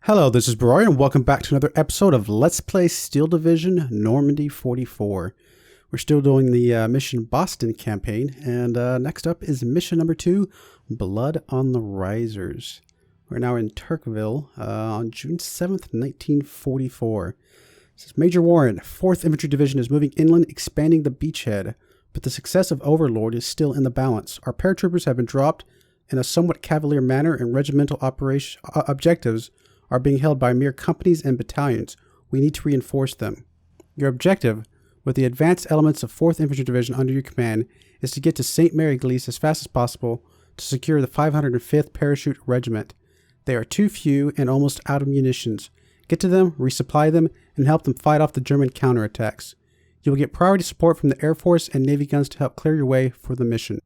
Hello, this is Baroy, and welcome back to another episode of Let's Play Steel Division Normandy 44. We're still doing the Mission Boston campaign, and next up is mission number 2, Blood on the Risers. We're now in Turkville on June 7th, 1944. This is Major Warren, 4th Infantry Division is moving inland, expanding the beachhead, but the success of Overlord is still in the balance. Our paratroopers have been dropped in a somewhat cavalier manner, and regimental objectives are being held by mere companies and battalions. We need to reinforce them. Your objective, with the advanced elements of 4th Infantry Division under your command, is to get to Saint-Mere-Eglise as fast as possible to secure the 505th Parachute Regiment. They are too few and almost out of munitions. Get to them, resupply them, and help them fight off the German counterattacks. You will get priority support from the Air Force and Navy guns to help clear your way for the mission.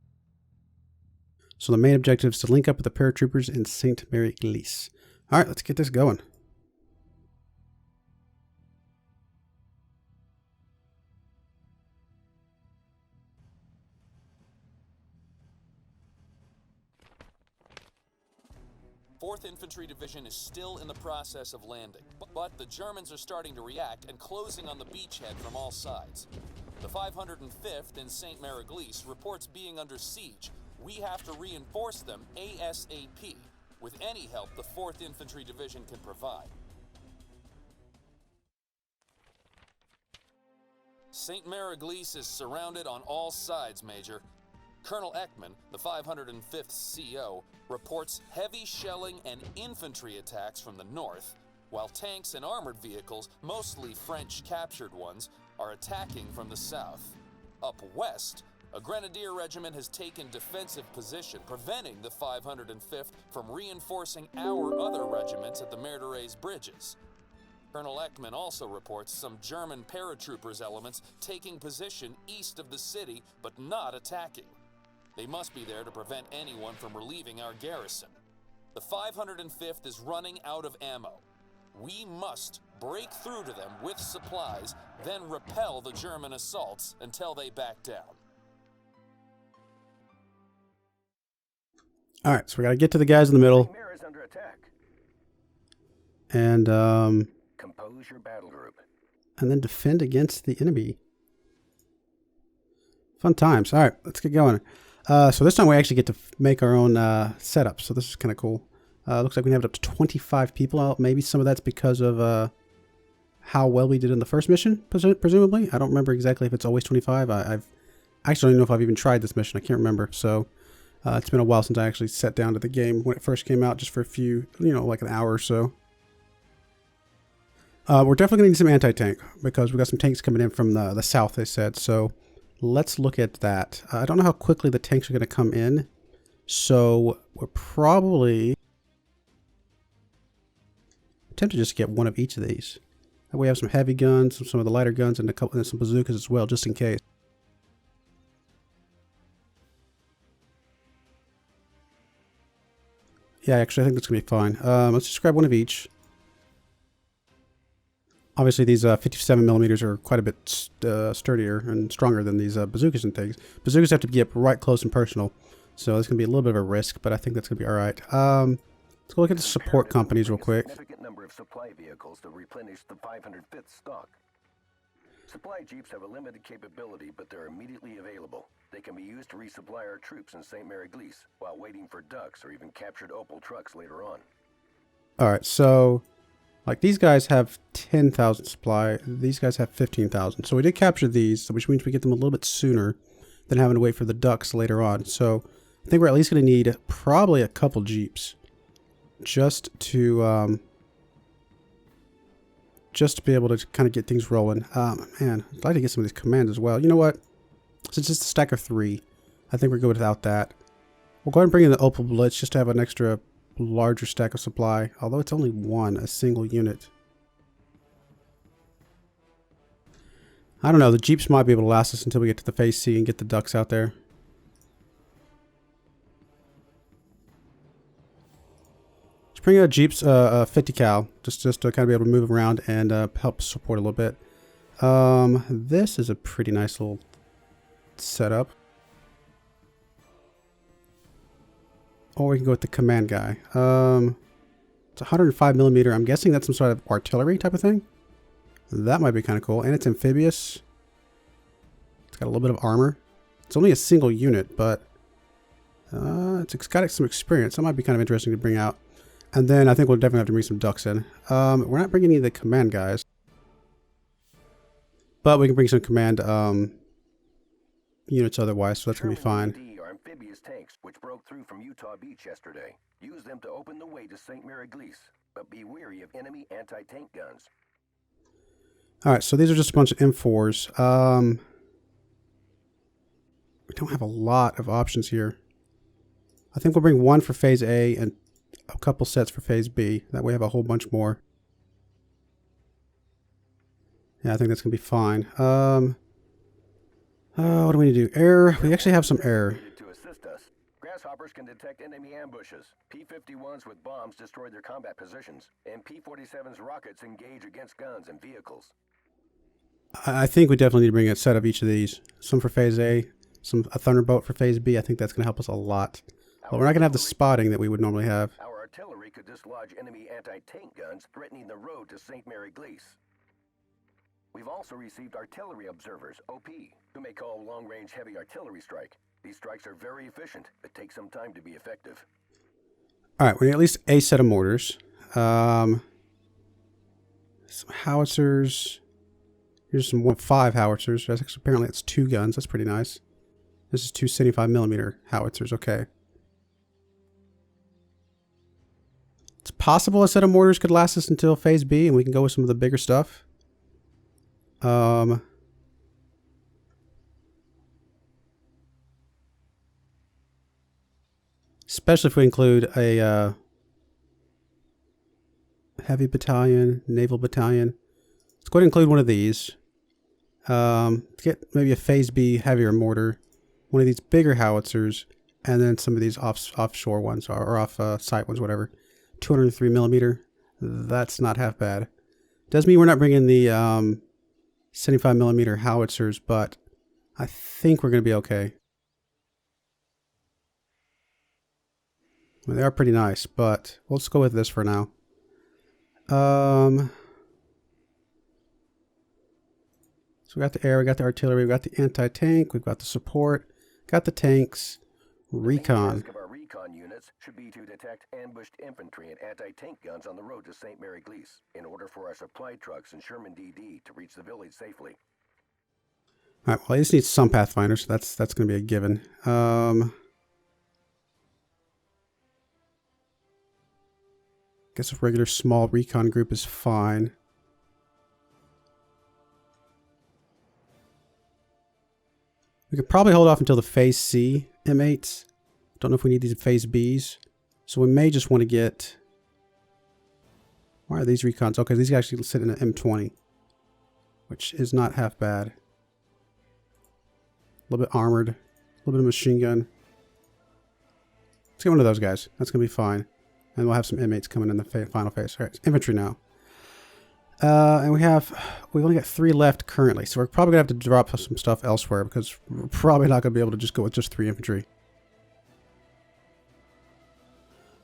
So the main objective is to link up with the paratroopers in Saint-Mere-Eglise. Alright, let's get this going. Fourth Infantry Division is still in the process of landing, but the Germans are starting to react and closing on the beachhead from all sides. The 505th in Saint-Mere-Eglise reports being under siege. We have to reinforce them ASAP. With any help the 4th Infantry Division can provide. Saint-Mere-Eglise is surrounded on all sides, Major. Colonel Ekman, the 505th CO, reports heavy shelling and infantry attacks from the north, while tanks and armored vehicles, mostly French-captured ones, are attacking from the south. Up west, a grenadier regiment has taken defensive position, preventing the 505th from reinforcing our other regiments at the Merderet bridges. Colonel Ekman also reports some German paratroopers elements taking position east of the city, but not attacking. They must be there to prevent anyone from relieving our garrison. The 505th is running out of ammo. We must break through to them with supplies, then repel the German assaults until they back down. Alright, so we gotta get to the guys in the middle. Is under attack. And Compose your battle group. and then defend against the enemy. Fun times. Alright, let's get going. So this time we actually get to make our own setup, so this is kind of cool. Looks like we have it up to 25 people. Maybe some of that's because of how well we did in the first mission, presumably. I don't remember exactly if it's always 25. I actually don't even know if I've even tried this mission. I can't remember. So it's been a while since I actually sat down to the game when it first came out, just for a few, like an hour or so. We're definitely going to need some anti-tank because we got some tanks coming in from the south, they said. So let's look at that. I don't know how quickly the tanks are going to come in. So we're probably tempted just to get one of each of these. We have some heavy guns, some of the lighter guns, and some bazookas as well, just in case. Yeah, actually, I think that's going to be fine. Let's just grab one of each. Obviously, these 57 millimeters are quite a bit sturdier and stronger than these bazookas and things. Bazookas have to be up right close and personal, so it's going to be a little bit of a risk, but I think that's going to be all right. Let's go look at the support companies real quick. Significant number of supply vehicles to replenish the 505th stock. Supply jeeps have a limited capability, but they're immediately available. They can be used to resupply our troops in Saint-Mere-Eglise while waiting for ducks or even captured Opel trucks later on. Alright, so like these guys have 10,000 supply. These guys have 15,000. So we did capture these, which means we get them a little bit sooner than having to wait for the ducks later on. So I think we're at least going to need probably a couple jeeps just to be able to kind of get things rolling. Man, I'd like to get some of these commands as well. You know what? Since it's a stack of 3, I think we're good without that. We'll go ahead and bring in the Opel Blitz just to have an extra larger stack of supply. Although it's only a single unit. I don't know. The Jeeps might be able to last us until we get to the Phase C and get the ducks out there. Let's bring out Jeeps 50 cal just to kind of be able to move around and help support a little bit. This is a pretty nice little setup. Or we can go with the command guy. It's 105 millimeter. I'm guessing that's some sort of artillery type of thing. That might be kind of cool. And it's amphibious. It's got a little bit of armor. It's only a single unit, but it's got some experience. That might be kind of interesting to bring out. And then I think we'll definitely have to bring some ducks in. We're not bringing any of the command guys. But we can bring some command units otherwise, so that's going to be fine. Are amphibious tanks which broke through from Utah Beach yesterday. Use them to open the way to Saint-Mere-Eglise, but be wary of enemy anti-tank guns. Alright, so these are just a bunch of M4s. We don't have a lot of options here. I think we'll bring one for Phase A and a couple sets for Phase B. That way we have a whole bunch more. Yeah, I think that's going to be fine. What do we need to do? Air. We actually have some air. To assist us, grasshoppers can detect enemy ambushes. P-51s with bombs destroy their combat positions, and P-47's rockets engage against guns and vehicles. I think we definitely need to bring a set of each of these. Some for Phase A, a Thunderbolt for Phase B. I think that's going to help us a lot. But we're not going to have the spotting that we would normally have. Our artillery could dislodge enemy anti-tank guns threatening the road to Saint-Mere-Eglise. We've also received artillery observers, OP, who may call a long-range heavy artillery strike. These strikes are very efficient, but take some time to be effective. Alright, we need at least a set of mortars. Some howitzers. Here's some 5 howitzers. Apparently it's 2 guns. That's pretty nice. This is 2 75mm howitzers. Okay. It's possible a set of mortars could last us until Phase B and we can go with some of the bigger stuff. Especially if we include a heavy battalion, naval battalion. Let's go ahead and include one of these. Get maybe a Phase B heavier mortar, one of these bigger howitzers, and then some of these offshore ones or off-site ones, whatever. 203mm. That's not half bad. Does mean we're not bringing the 75mm howitzers, but I think we're going to be okay. Well, they are pretty nice, but let's go with this for now. So we got the air, we got the artillery, we got the anti-tank, we've got the support, got the tanks, recon. The task of our recon units should be to detect ambushed infantry and anti-tank guns on the road to Saint-Mere-Eglise in order for our supply trucks and Sherman DD to reach the village safely. All right, well, I just need some pathfinders, so that's going to be a given. Guess a regular small recon group is fine. We could probably hold off until the Phase C M8s. Don't know if we need these Phase Bs. So we may just want to get... Why are these recons? Okay, these actually sit in an M20. Which is not half bad. A little bit armored. A little bit of machine gun. Let's get one of those guys. That's going to be fine. And we'll have some M8s coming in the final phase. All right, infantry now. And we've only got 3 left currently, so we're probably going to have to drop some stuff elsewhere because we're probably not going to be able to just go with just 3 infantry.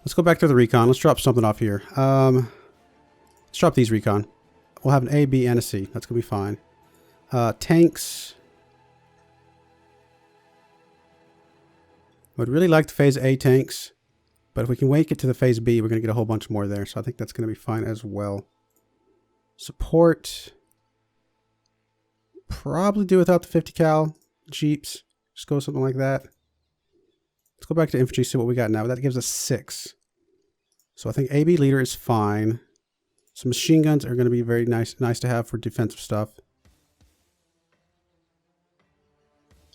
Let's go back to the recon. Let's drop something off here. Let's drop these recon. We'll have an A, B, and a C. That's going to be fine. Tanks. I would really like the Phase A tanks, but if we can make it to the Phase B, we're going to get a whole bunch more there, so I think that's going to be fine as well. Support. Probably do without the 50 cal Jeeps. Just go something like that. Let's go back to infantry, see what we got now. That gives us 6. So I think AB leader is fine. Some machine guns are going to be very nice to have for defensive stuff.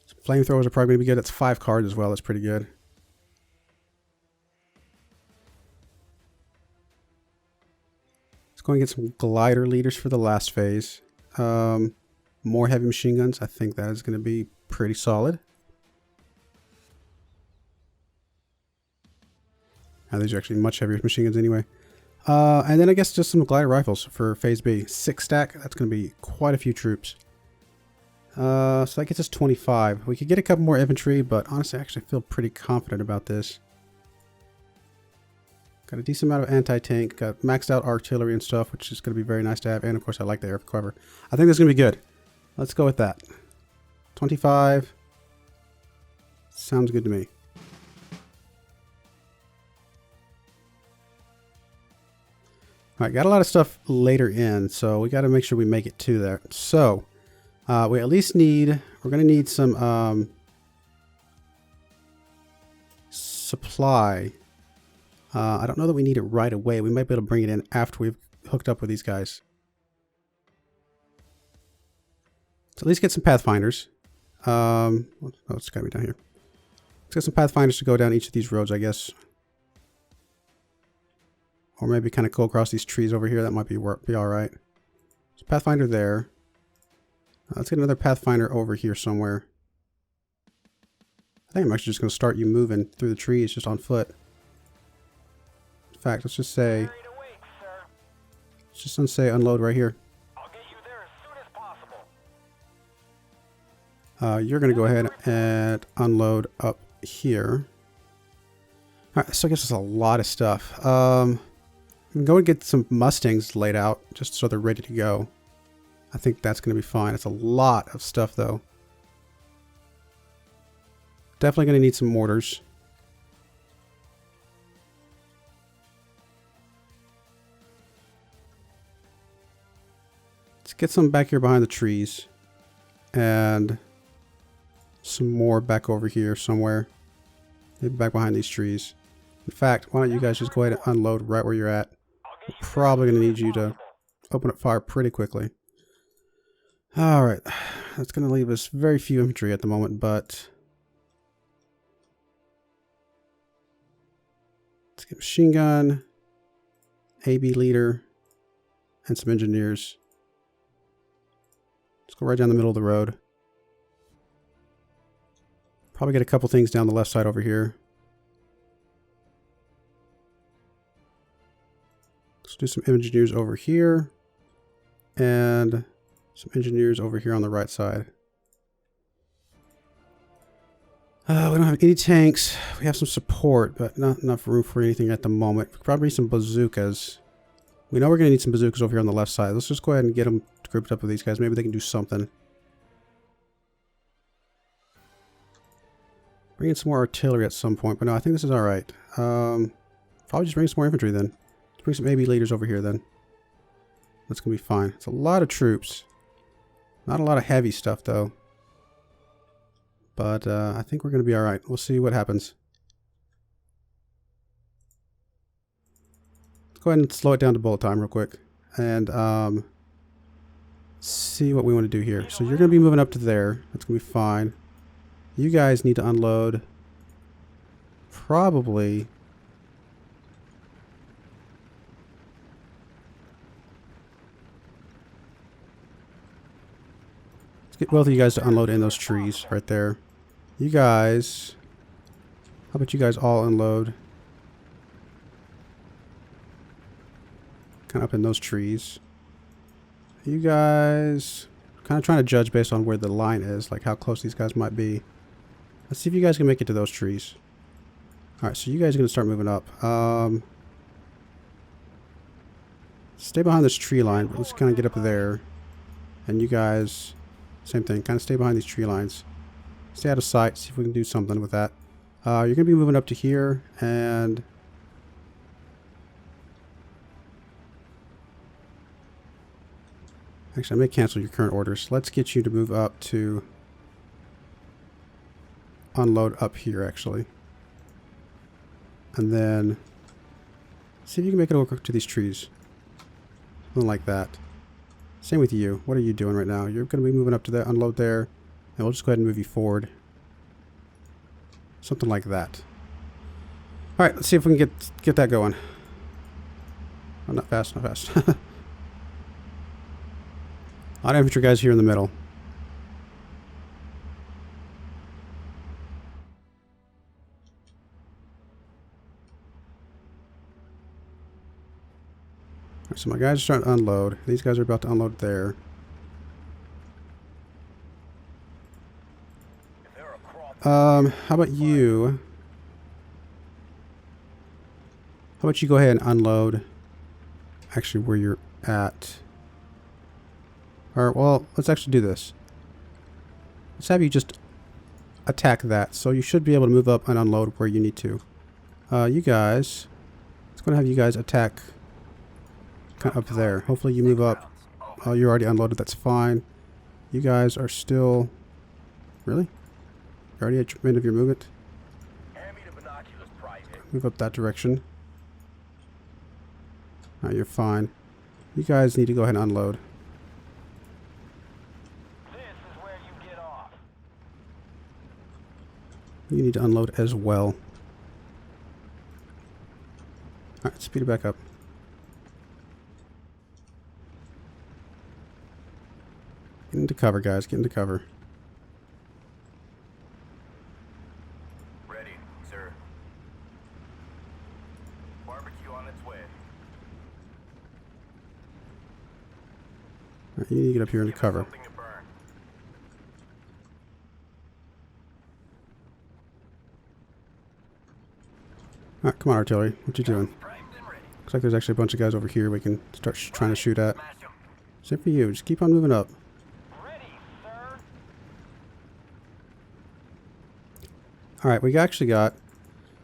Some flamethrowers are probably going to be good. That's 5 cards as well. That's pretty good. Let's go and get some glider leaders for the last phase. More heavy machine guns. I think that is going to be pretty solid. Now, these are actually much heavier machine guns anyway. And then I guess just some glider rifles for Phase B. 6 stack. That's going to be quite a few troops. So that gets us 25. We could get a couple more infantry, but honestly, I actually feel pretty confident about this. Got a decent amount of anti-tank. Got maxed out artillery and stuff, which is going to be very nice to have. And of course, I like the air cover. I think this is going to be good. Let's go with that. 25. Sounds good to me. Alright, got a lot of stuff later in, so we got to make sure we make it to there. So, we at least need, we're going to need some supply. I don't know that we need it right away. We might be able to bring it in after we've hooked up with these guys. So at least get some Pathfinders. Oh, it's got to be down here. Let's get some Pathfinders to go down each of these roads, I guess. Or maybe kind of go across these trees over here. That might be alright. So Pathfinder there. Let's get another Pathfinder over here somewhere. I think I'm actually just going to start you moving through the trees just on foot. In fact, let's just say... Let's just say unload right here. I'll get you there as soon as possible. You're going to go ahead and unload up here. Alright, so I guess there's a lot of stuff. We can go and get some Mustangs laid out just so they're ready to go. I think that's going to be fine. It's a lot of stuff though. Definitely going to need some mortars. Let's get some back here behind the trees. And some more back over here somewhere. Maybe back behind these trees. In fact, why don't you guys just go ahead and unload right where you're at. We're probably going to need you to open up fire pretty quickly. Alright, that's going to leave us very few infantry at the moment, but... Let's get machine gun, AB leader, and some engineers. Let's go right down the middle of the road. Probably get a couple things down the left side over here. Let's do some engineers over here. And some engineers over here on the right side. We don't have any tanks. We have some support, but not enough room for anything at the moment. Probably some bazookas. We know we're going to need some bazookas over here on the left side. Let's just go ahead and get them grouped up with these guys. Maybe they can do something. Bring in some more artillery at some point, but no, I think this is alright. Probably just bring some more infantry then. Let's bring some AB leaders over here then. That's going to be fine. It's a lot of troops. Not a lot of heavy stuff though. But I think we're going to be alright. We'll see what happens. Let's go ahead and slow it down to bullet time real quick. And see what we want to do here. So you're going to be moving up to there. That's going to be fine. You guys need to unload probably... Let's get both of you guys to unload in those trees right there. You guys... How about you guys all unload? Kind of up in those trees. You guys... Kind of trying to judge based on where the line is. Like how close these guys might be. Let's see if you guys can make it to those trees. Alright, so you guys are going to start moving up. Stay behind this tree line, but let's kind of get up there. And you guys... Same thing, kind of stay behind these tree lines. Stay out of sight, see if we can do something with that. You're going to be moving up to here, and... Actually, I may cancel your current orders. Let's get you to move up to... Unload up here, actually. And then... See if you can make it over to these trees. Something like that. Same with you. What are you doing right now? You're going to be moving up to the unload there. And we'll just go ahead and move you forward. Something like that. Alright, let's see if we can get that going. Oh, not fast, not fast. A lot of infantry guys here in the middle. Alright, so my guys are starting to unload. These guys are about to unload there. How about you? How about you go ahead and unload actually where you're at. Or, well, let's actually do this. Let's have you just attack that. So you should be able to move up and unload where you need to. You guys, it's going to have you guys attack kind of up there. Hopefully you move up. Oh, you're already unloaded. That's fine. You guys are still... Really? You're already at the end of your movement? Move up that direction. Alright, you're fine. You guys need to go ahead and unload. This is where you get off. You need to unload as well. Alright, speed it back up. Get into cover, guys. Get into cover. Ready, sir. Barbecue on its way. Alright, you need to get up here into cover. Something to burn. Alright, come on, artillery. What you doing? Primed and ready. Looks like there's actually a bunch of guys over here we can start trying to shoot at. Smash 'em. Same for you. Just keep on moving up. Ready, sir. Alright, we actually got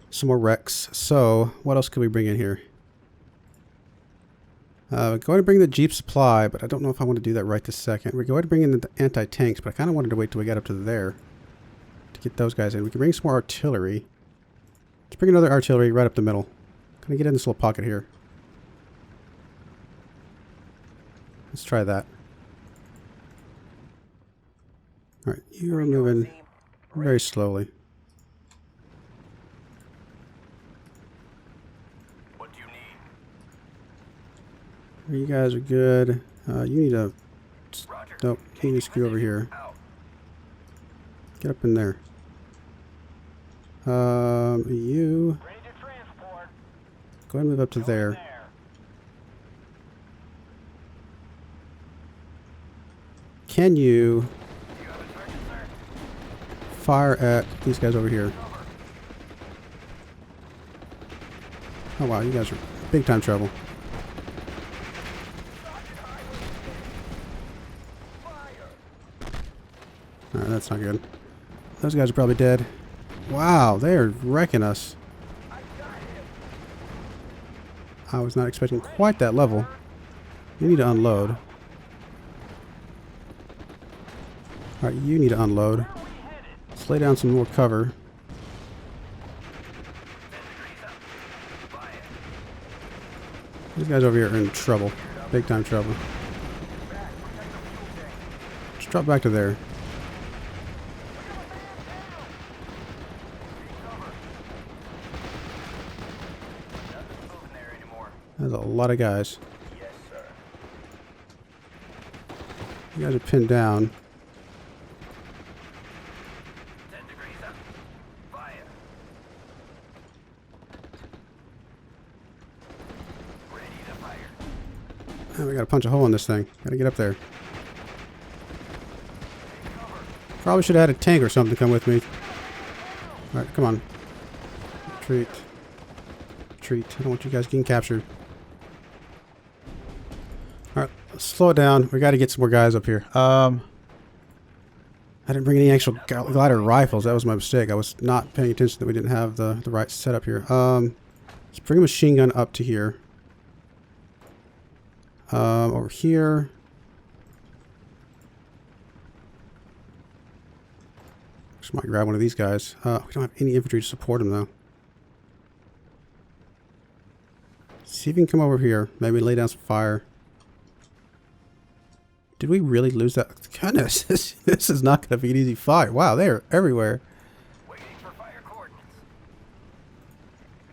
some more wrecks. So, what else could we bring in here? We're going to bring the Jeep supply, but I don't know if I want to do that right this second. We're going to bring in the anti-tanks, but I kind of wanted to wait till we got up to there to get those guys in. We can bring some more artillery. Let's bring another artillery right up the middle. Kind of get in this little pocket here. Let's try that. Alright, you're moving very slowly. What do you need? You guys are good. You need to... Roger. Nope, you need to scoot over here. Out. Get up in there. You... Ready to transport. Go ahead and move up to there. There. Can you You have a target, sir. fire at these guys over here? Oh wow, you guys are big time trouble. Alright, that's not good. Those guys are probably dead. Wow, they are wrecking us. I was not expecting quite that level. You need to unload. Alright, you need to unload. Let's lay down some more cover. These guys over here are in trouble. Big time trouble. Just drop back to there. Nothing's moving there anymore. That's a lot of guys. Yes, sir. You guys are pinned down. 10 degrees up. Fire. Ready to fire. Oh, we gotta punch a hole in this thing. Gotta get up there. Probably should have had a tank or something come with me. Alright, come on. Retreat. Retreat. I don't want you guys getting captured. Alright, let's slow it down. We gotta get some more guys up here. I didn't bring any actual glider rifles. That was my mistake. I was not paying attention that we didn't have the right setup here. Let's bring a machine gun up to here. Over here. Just might grab one of these guys. We don't have any infantry to support him though. See if you can come over here. Maybe lay down some fire. Did we really lose that? Goodness, this is not going to be an easy fight. Wow, they're everywhere. Waiting for fire coordinates.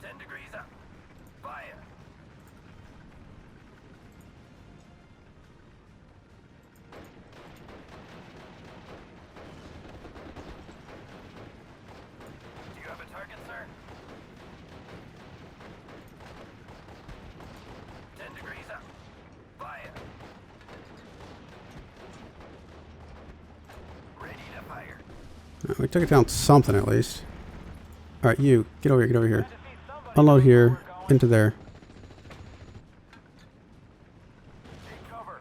10 degrees up. Fire. Do you have a target, sir? 10 degrees up. Fire. Ready to fire. We took it down something at least. Alright, you. Get over here, get over here. Unload here. into there. Take cover.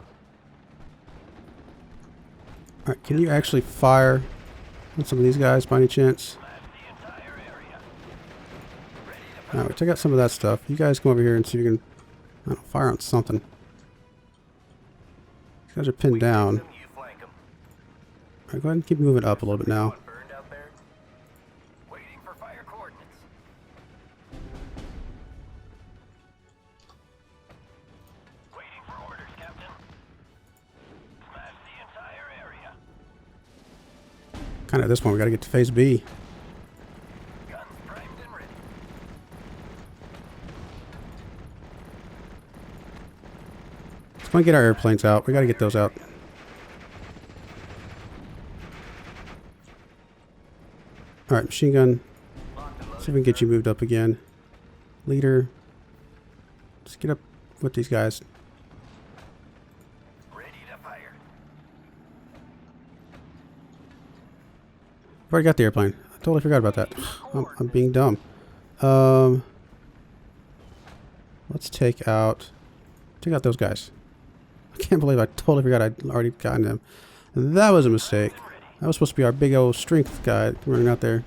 Alright, can you actually fire on some of these guys by any chance? Blast the entire area. Ready to Alright, check out some of that stuff. You guys come over here and see if you can, I don't know, fire on something. These guys are pinned down. them, you flank 'em. Alright, go ahead and keep moving up a little bit now. Anyone burned out there? Waiting for fire coordinates. Waiting for orders, Captain. Smash the entire area. Kind of at this point, we got to get to phase B. Guns primed and ready. Let's go and get our airplanes out. We got to get those out. Alright, machine gun. See if we can get you moved up again. Leader. Just get up with these guys. Ready to fire. I've already got the airplane. I totally forgot about that. I'm being dumb. Let's take out those guys. I can't believe I totally forgot I'd already gotten them. That was a mistake. That was supposed to be our big old strength guy running out there.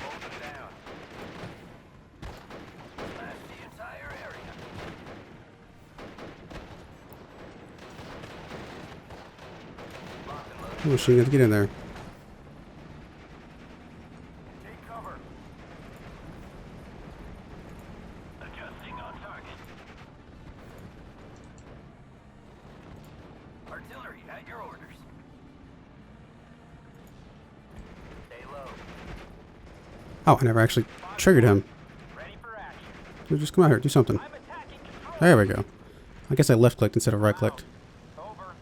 Hold them down. Smash the entire area. Lock and load. Come on, machine guns, get in there. Take cover. Adjusting on target. Artillery at your orders. Stay low. Oh, I never actually triggered him. Ready for action. Dude, just come out here, do something. I'm attacking control. There we go. I guess I left clicked instead of right clicked. Over.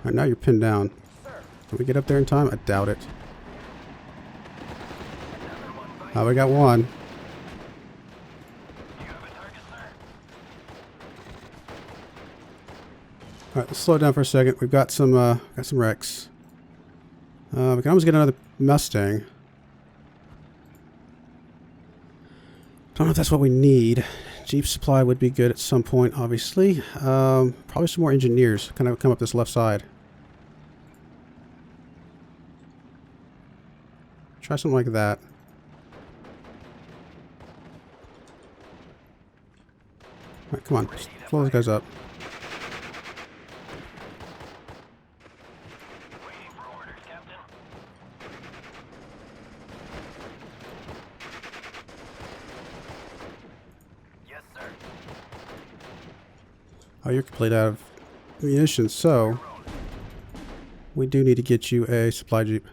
Alright, now you're pinned down. Sir. Can we get up there in time? I doubt it. Another one bites. Oh, we got one. Do you have a target, sir? Alright, let's slow down for a second. We've got some wrecks. We can almost get another Mustang. Don't know if that's what we need. Jeep supply would be good at some point, obviously. Probably some more engineers kind of come up this left side. Try something like that. Alright, come on. Just blow those guys up. Waiting for orders, Captain. Yes, sir. Oh, you're complete out of munitions, so we do need to get you a supply jeep.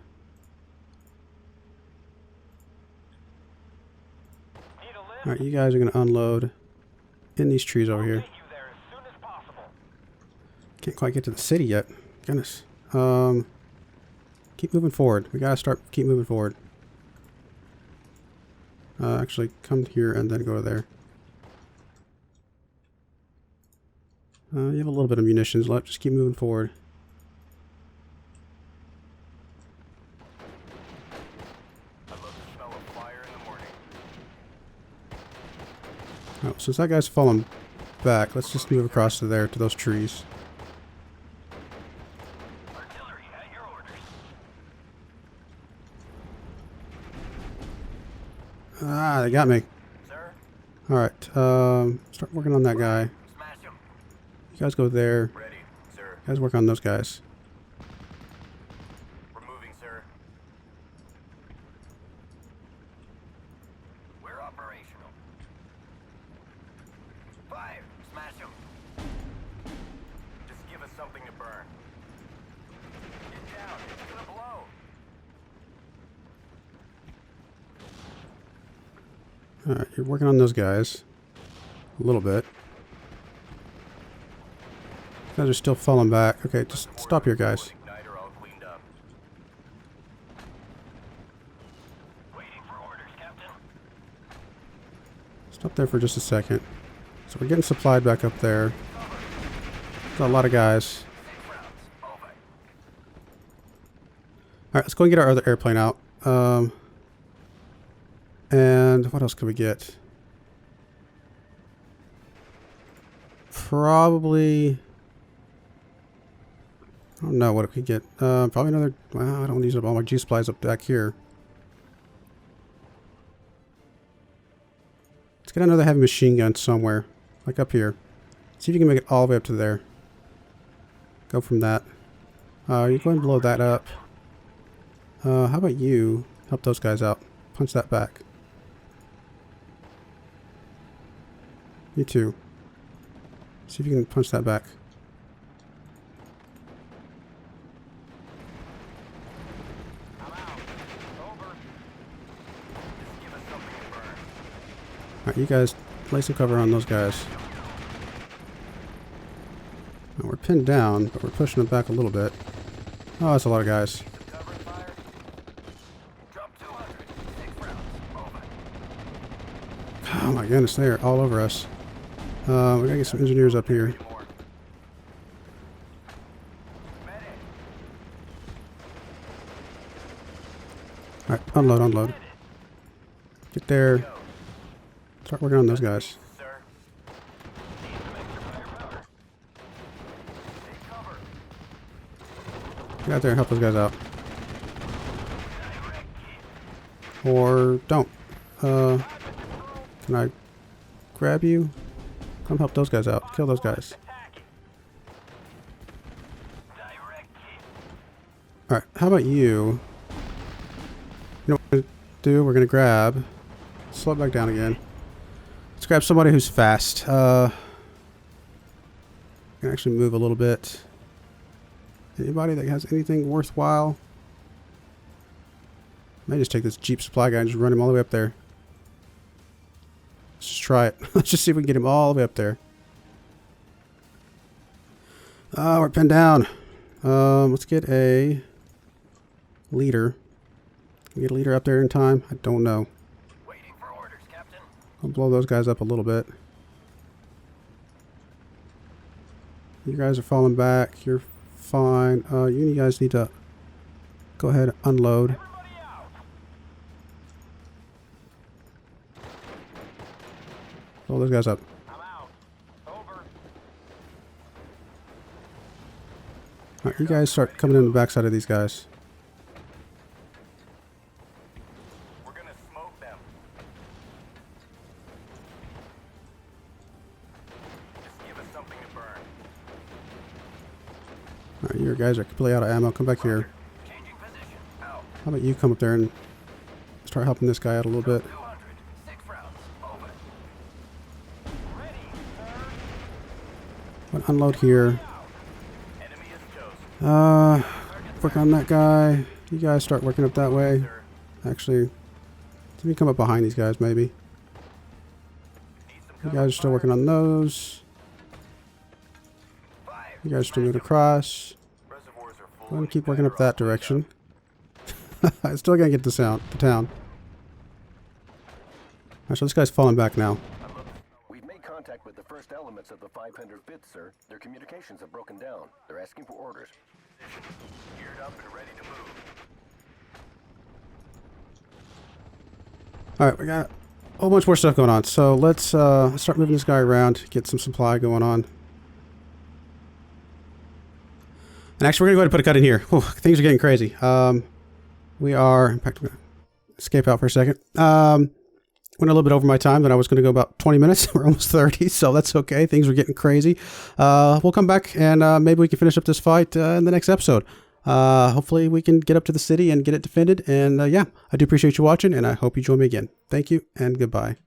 Need a lift? Alright, you guys are going to unload in these trees over here. Take you there as soon as possible. Can't quite get to the city yet. Goodness. Keep moving forward. We gotta keep moving forward. Actually, come here and then go to there. You have a little bit of munitions left. Just keep moving forward. I love the smell of fire in the morning. Oh, since that guy's fallen back, let's just move across to there, to those trees. Artillery at your orders. Ah, they got me. Sir, Alright, start working on that guy. smash him. You guys go there. Ready, sir. You guys work on those guys. We're moving, sir. We're operational. Fire! Smash him! Just give us something to burn. Get down, it's gonna blow. Alright, you're working on those guys. A little bit. You guys are still falling back. Okay, just stop here, guys. Igniter all cleaned up. Waiting for orders, Captain. Stop there for just a second. So we're getting supplied back up there. Got a lot of guys. 6 rounds. Over. Alright, let's go and get our other airplane out. And what else could we get? Probably... I don't know what it could get. Probably another... Well, I don't use up all my G supplies up back here. Let's get another heavy machine gun somewhere. Like up here. See if you can make it all the way up to there. Go from that. You go ahead and blow that up. How about you help those guys out? Punch that back. You too. See if you can punch that back. Alright, you guys lay some cover on those guys. Now we're pinned down, but we're pushing them back a little bit. Oh, that's a lot of guys. Oh my goodness, they are all over us. We gotta get some engineers up here. Alright, unload, unload. Get there. Start working on those guys. Get out there and help those guys out. Or don't. Can I grab you? Come help those guys out. Kill those guys. Alright, how about you? You know what we're going to do? We're going to grab... Slow it back down again. Let's grab somebody who's fast. Can actually move a little bit. Anybody that has anything worthwhile? I may just take this Jeep supply guy and just run him all the way up there. Let's just try it. Let's just see if we can get him all the way up there. We're pinned down. Let's get a leader. Can we get a leader up there in time? I don't know. Waiting for orders, Captain. I'll blow those guys up a little bit. You guys are falling back. You're fine. You guys need to go ahead and unload. Blow those guys up. I'm out. Over. Alright, you guys start coming in the backside of these guys. We're gonna smoke them. Just give us something to burn. Alright, your guys are completely out of ammo. Come back here. Changing position. Out. How about you come up there and start helping this guy out a little bit. 200. 6 rounds. Over. Ready, sir. Unload here. Enemy is chosen. Work on that guy. You guys start working up that way. Actually, let me come up behind these guys maybe. Need some You guys are still working on those. fire. You guys are still moving across. Reservoirs are full. I'm gonna keep working up that direction. I still gotta get the town. Alright, so this guy's falling back now. We've made contact with the first elements of the 505th, sir. Their communications have broken down. They're asking for orders. Geared up and ready to move. Alright, we got a whole bunch more stuff going on. So let's start moving this guy around, get some supply going on. And actually, we're gonna go ahead and put a cut in here. Whew, things are getting crazy. We are, in fact, I'm gonna escape out for a second. Went a little bit over my time, but I was going to go about 20 minutes. We're almost 30, so that's okay. Things are getting crazy. We'll come back and maybe we can finish up this fight in the next episode. Hopefully we can get up to the city and get it defended. And yeah, I do appreciate you watching, and I hope you join me again. Thank you, and goodbye.